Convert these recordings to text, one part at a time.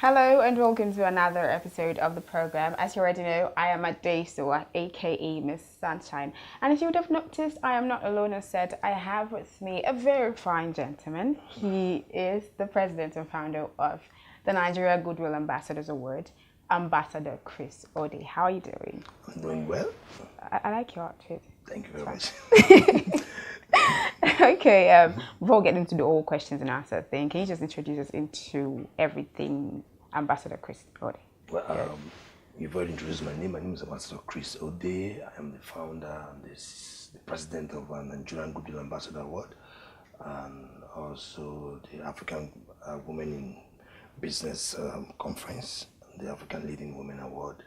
Hello and welcome to another episode of the program. As you already know, I am Odey, aka Miss Sunshine. And as you would have noticed, I am not alone on set. I have with me a very fine gentleman. He is the president and founder of the Nigeria Goodwill Ambassadors Award, Ambassador Chris Odey. How are you doing? I'm doing well. I like your outfit. Thank you very much. Okay, before getting into the all questions and answers thing, can you just introduce us into everything Ambassador Chris Odey? Well, you've already introduced my name. My name is Ambassador Chris Odey. I am the founder and the president of the Nigerian Goodwill Ambassador Award, and also the African Women in Business Conference, the African Leading Women Award.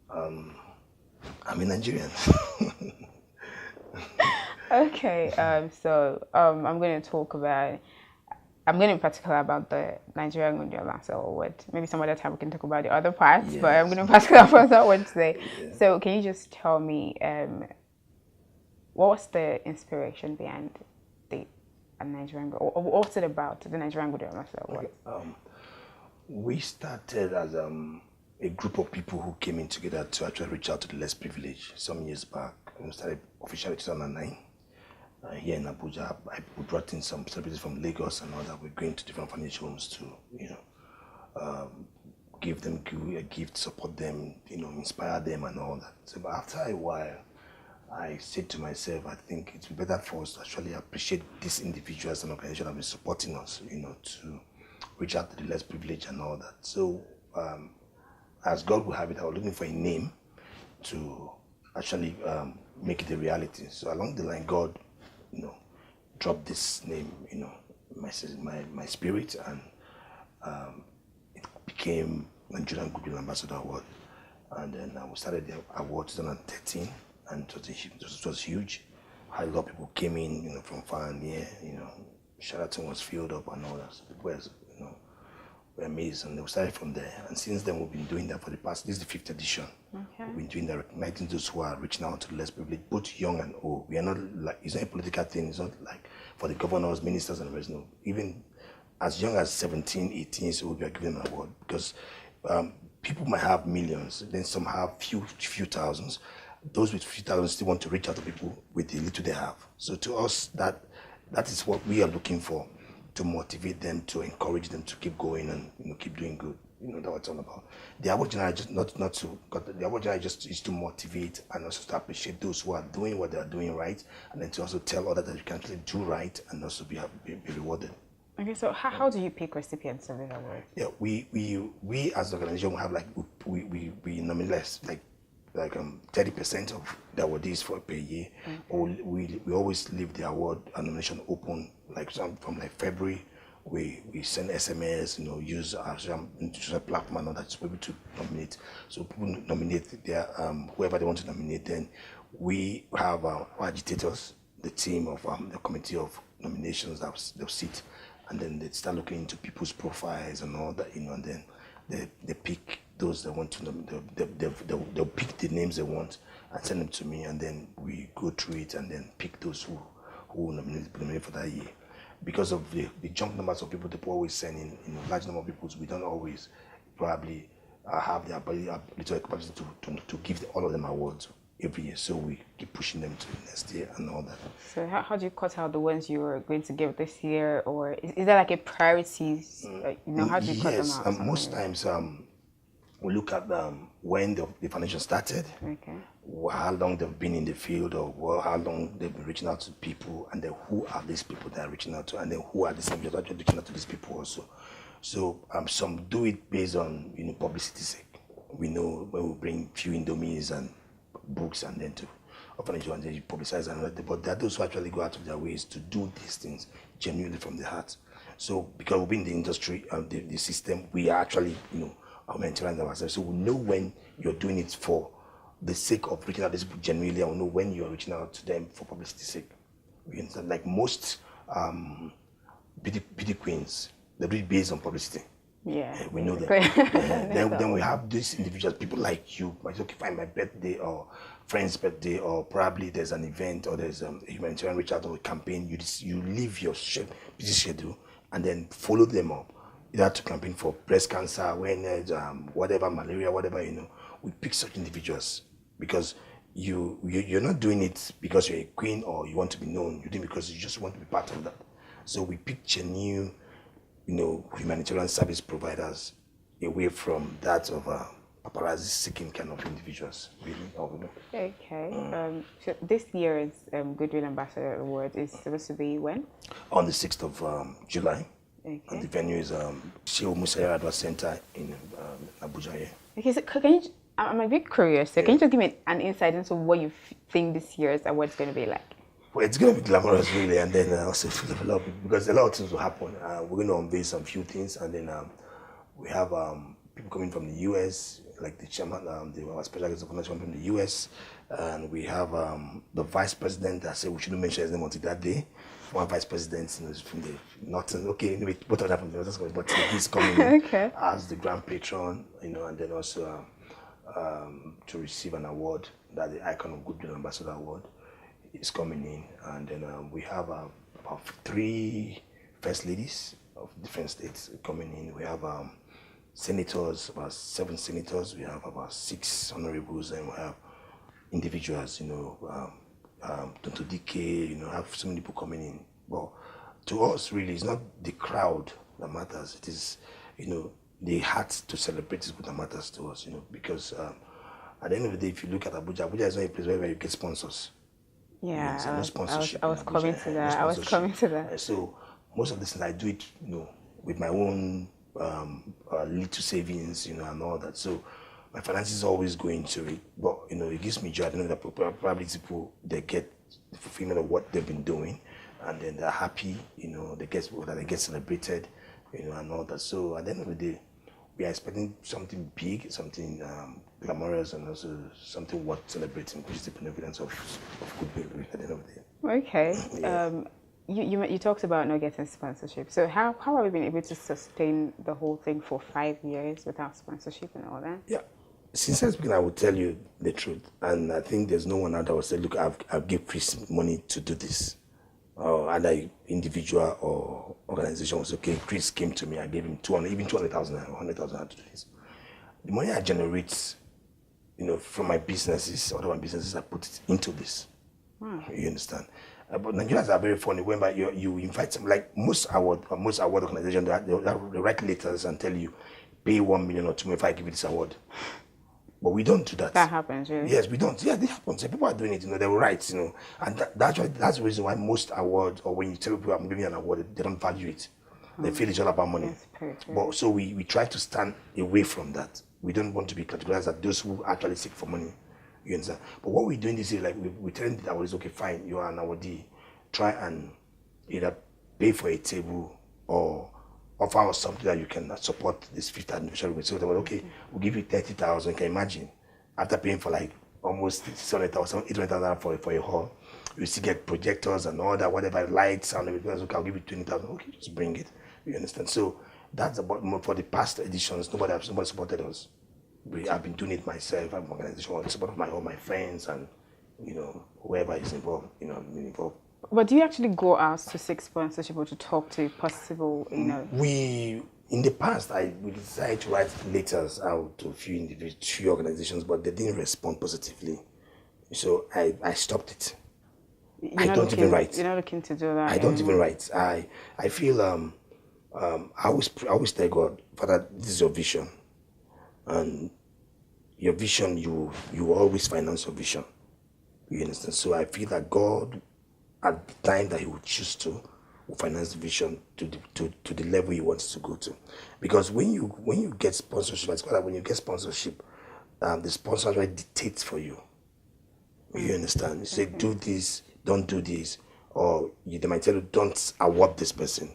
I'm a Nigerian. Okay, I'm going to talk about, I'm going to be particular about the Nigerian Goodwill Ambassador Award. Maybe some other time we can talk about the other parts, yes. But I'm going to be particular about that one today. Yeah. So can you just tell me, what was the inspiration behind the Nigerian, or what's it about, the Nigerian Goodwill Ambassador Award? Okay. We started as a group of people who came in together to actually reach out to the less privileged some years back. We started officially in 2009. Here in Abuja, we brought in some celebrities from Lagos and all that. We're going to different orphanage homes to, give them a gift, support them, inspire them and all that. So but after a while, I said to myself, I think it's better for us to actually appreciate these individuals and organizations that have been supporting us, to reach out to the less privileged and all that. So, as God will have it, I was looking for a name to actually make it a reality. So along the line, God, dropped this name, my spirit, and it became Nigerian Goodwill Ambassador Award. And then we started the award 2013, and it was huge. A lot of people came in, from far and near. Sheraton was filled up and all that. So people were amazed, and we started from there. And since then, we've been doing that for the past. This is the 5th edition. Okay. We've been doing that, recognizing those who are reaching out to the less privileged, both young and old. We are not like, it's not a political thing. It's not like for the governors, ministers, and the rest. No, even as young as 17, 18 years old, we are giving them an award because people might have millions, then some have few thousands. Those with few thousands still want to reach out to people with the little they have. So to us, that is what we are looking for, to motivate them, to encourage them to keep going and keep doing good. That's what it's all about. The award generally just the award generally just is to motivate and also to appreciate those who are doing what they are doing right, and then to also tell others that you can actually do right and also be rewarded. Okay, so how do you pick recipients of this award? Yeah, we as an organization we have we nominate like 30% of the awardees for per year. Okay. Or we always leave the award nomination open, like from February. We send SMS, use our platform and all that to be able to nominate. So people nominate their whoever they want to nominate. Then we have our agitators, the team of the committee of nominations they'll sit, and then they start looking into people's profiles and all that, and then they pick those they want to they'll pick the names they want and send them to me, and then we go through it and then pick those who nominate for that year. Because of the junk numbers of people always send in, large number of people, we don't always probably have the ability capacity to give all of them awards every year. So we keep pushing them to the next year and all that. So how do you cut out the ones you are going to give this year, or is there like a priority? How do you cut them out? Yes, most times we look at when the foundation started, okay, how long they've been in the field, or how long they've been reaching out to people, and then who are these people that are reaching out to, and then who are these individuals that are reaching out to these people also. So some do it based on publicity sake. We know when we bring few Indomies and books and then to orphanage and then you publicize and but there are those who actually go out of their ways to do these things genuinely from the heart. So because we've been in the industry and the system, we are actually our mentors ourselves. So we know when you're doing it for the sake of reaching out to these people genuinely, and we know when you're reaching out to them for publicity's sake. We understand, like most beauty queens, they do it based on publicity. Yeah, we know that. Then we have these individuals, people like you, might okay, find my birthday or friend's birthday, or probably there's an event or there's a humanitarian reach out or a campaign. You leave your busy schedule and then follow them up. either to campaign for breast cancer awareness, whatever, malaria, whatever, we pick such individuals because you're not doing it because you're a queen or you want to be known. You're doing it because you just want to be part of that. So we pick genuine, humanitarian service providers away from that of paparazzi seeking kind of individuals. Really, Okay. So this year's Goodwill Ambassador Award is supposed to be when? On the 6th of July. Okay. And the venue is Shehu Musaya Adwa Center in Abuja. Yeah. Okay, so can you? I'm a bit curious. So can you just give me an insight into what you think this year's award is going to be like? Well, it's going to be glamorous, really, and then also full of a lot of people because a lot of things will happen. We're going to unveil some few things, and then we have people coming from the US, like the chairman, our special guest of honor from the US, and we have the vice president. I said we shouldn't mention his name until that day. One vice president is from the northern. Okay, anyway, both of them from the northern, but he's coming in as the grand patron, and then also to receive an award, that the Icon of Goodwill Ambassador Award is coming in, and then we have about 3 first ladies of different states coming in. We have senators, about 7 senators. We have about 6 honorables, and we have individuals. Tonto Dike. Have so many people coming in. But to us, really, it's not the crowd that matters. It is, the heart to celebrate is what that matters to us. Because at the end of the day, if you look at Abuja, Abuja is not a place where you get sponsors. Yeah, no sponsorship. I was coming to that. I was coming to that. So most of this things I do it, with my own little savings, and all that. So my finances always go into it. But it gives me joy. I know that probably people, they get the fulfillment of what they've been doing, and then they're happy. They get celebrated, and all that. So at the end of the day, we are expecting something big, something glamorous, and also something worth celebrating, which is the benevolence of goodwill at the end of the day. Okay. Yeah. You talked about not getting sponsorship. So how have we been able to sustain the whole thing for 5 years without sponsorship and all that? Yeah. Sincerely speaking, I will tell you the truth, and I think there's no one out that will say, "Look, I've give Chris money to do this," or either individual or organization was okay. Chris came to me, I gave him 200,000 or 100,000 to do this. The money I generate, from my businesses, other businesses, I put it into this. You understand? But Nigerians are very funny. Whenever you invite them, like most award organizations, they write letters and tell you, pay 1 million or 2 million if I give you this award. But we don't do that. That happens, really? Yes, we don't. Yeah, it happens. People are doing it, they will write, and that's the reason why most awards, or when you tell people I'm giving you an award, they don't value it. They feel it's all about money. But so we try to stand away from that. We don't want to be categorized as those who actually seek for money. You understand? But what we're doing this is, like, we tell the awardees, okay, fine, you are an awardee. Try and either pay for a table or offer us something that you can support this 5th anniversary with. So they were, okay, we'll give you 30,000. Can you imagine? After paying for like almost 600,000, 800,000 for a hall, you still get projectors and all that, whatever, lights, sound, everything. Okay, I'll give you 20,000. Okay, just bring it. You understand? So that's about for the past editions. Nobody supported us. I've been doing it myself. I'm an organization with support of all my friends and whoever is involved. I'm involved. But do you actually go out to seek sponsorship or to talk to possible, We, in the past, we decided to write letters out to a few individuals, few organizations, but they didn't respond positively. So I stopped it. I don't even write. You're not looking to do that. I don't even write. I feel I always tell God, Father, this is your vision, and your vision, you always finance your vision. You understand? So I feel that God, at the time that He would choose to, will finance the vision to the level He wants to go to. Because when you get sponsorship, it's called, when you get sponsorship, the sponsor dictates for you. You understand? You say, do this, don't do this, or they might tell you, don't award this person.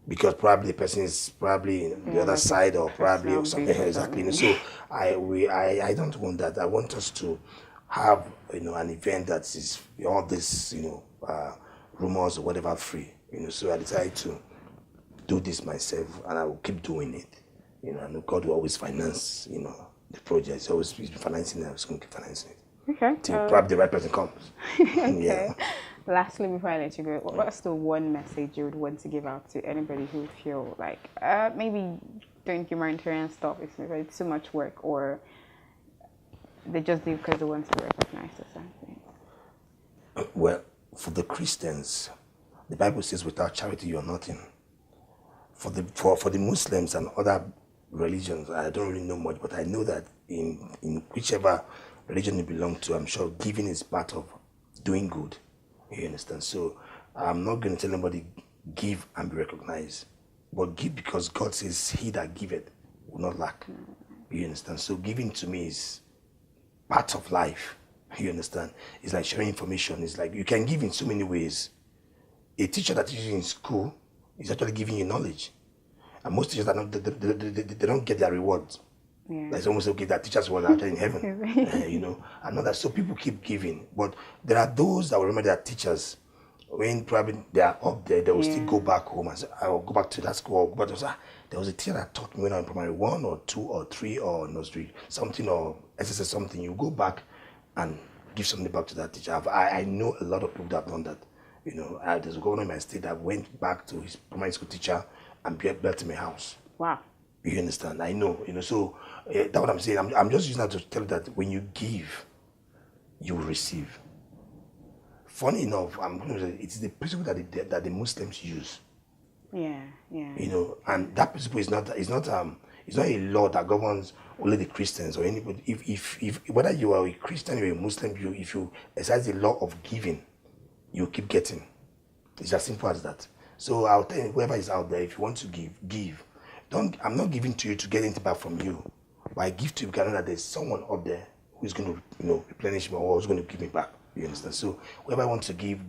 Because probably the person is probably in the other side, or probably or something. Exactly. So I don't want that. I want us to have an event that is all this rumors or whatever free. So I decided to do this myself, and I will keep doing it. And God will always finance the project. He's always financing it. I was going to keep financing it. Okay. Till probably the right person comes. Okay. Yeah. Lastly, before I let you go, what's the one message you would want to give out to anybody who feel like maybe doing humanitarian stuff it's too much work, or they just do it because they want to be recognized or something? Well, for the Christians, the Bible says, "Without charity, you are nothing." For the Muslims and other religions, I don't really know much, but I know that in whichever religion you belong to, I'm sure giving is part of doing good. You understand? So I'm not going to tell anybody give and be recognized, but give because God says, "He that giveth will not lack." You understand? So giving to me is part of life. You understand? It's like sharing information. It's like you can give in so many ways. A teacher that teaches in school is actually giving you knowledge, and most teachers are not. They don't get their rewards. Yeah. It's almost okay that teachers were out in heaven, you know, and all that. So people keep giving, but there are those that will remember their teachers when probably they are up there. They will still go back home and say, "I will go back to that school." But there was a teacher that taught me when I was in primary 1 or 2 or 3 or nursery something or SSS something. You go back and give something back to that teacher. I know a lot of people that have done that. You know, there's a governor in my state that went back to his primary school teacher and built him a house. Wow. You understand? I know, you know, so that's what I'm saying. I'm just using that to tell you that when you give, you will receive. Funny enough, I'm going to say it is the principle that the Muslims use. Yeah. You know, and that principle is not a law that governs only the Christians or anybody. If whether you are a Christian or a Muslim, if you exercise the law of giving, you keep getting. It's as simple as that. So I'll tell you, whoever is out there, if you want to give. I'm not giving to you to get anything back from you, but I give to you because I know that there's someone up there who's going to, you know, replenish me or who's going to give me back. You understand? So whoever wants to give.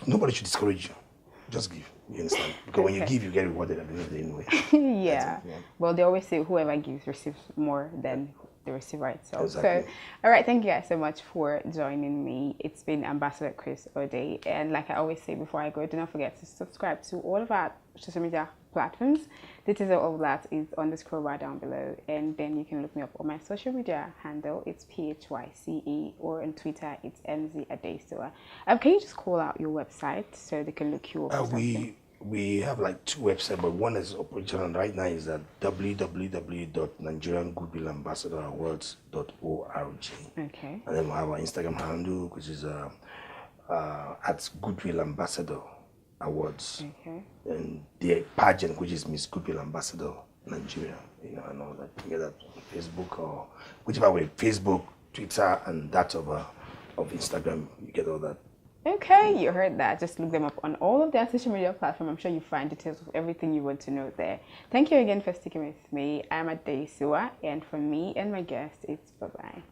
Nobody should discourage you. Just give. You understand? Because when you give, you get rewarded at the end of the day anyway. Yeah. Well, they always say whoever gives receives more than the receiver itself. Exactly. So, all right, thank you guys so much for joining me. It's been Ambassador Chris Odey, and like I always say before I go, do not forget to subscribe to all of our social media platforms. The details of all that is on the scroll bar down below, and then you can look me up on my social media handle. It's PHYCE, or on Twitter it's MZAdestoa. Can you just call out your website so they can look you up? We have like 2 websites, but one is operational right now is at www.nigeriangoodwillambassadorawards.org. Okay. And then we have our Instagram handle, which is at Goodwill Ambassador Awards. Okay. And the pageant, which is Miss Goodwill Ambassador Nigeria, you know, and all that. You get that on Facebook or whichever way, Facebook, Twitter, and that of Instagram. You get all that. Okay, you heard that. Just look them up on all of their social media platforms. I'm sure you find details of everything you want to know there. Thank you again for sticking with me. I'm Adestoa, and from me and my guest, it's bye-bye.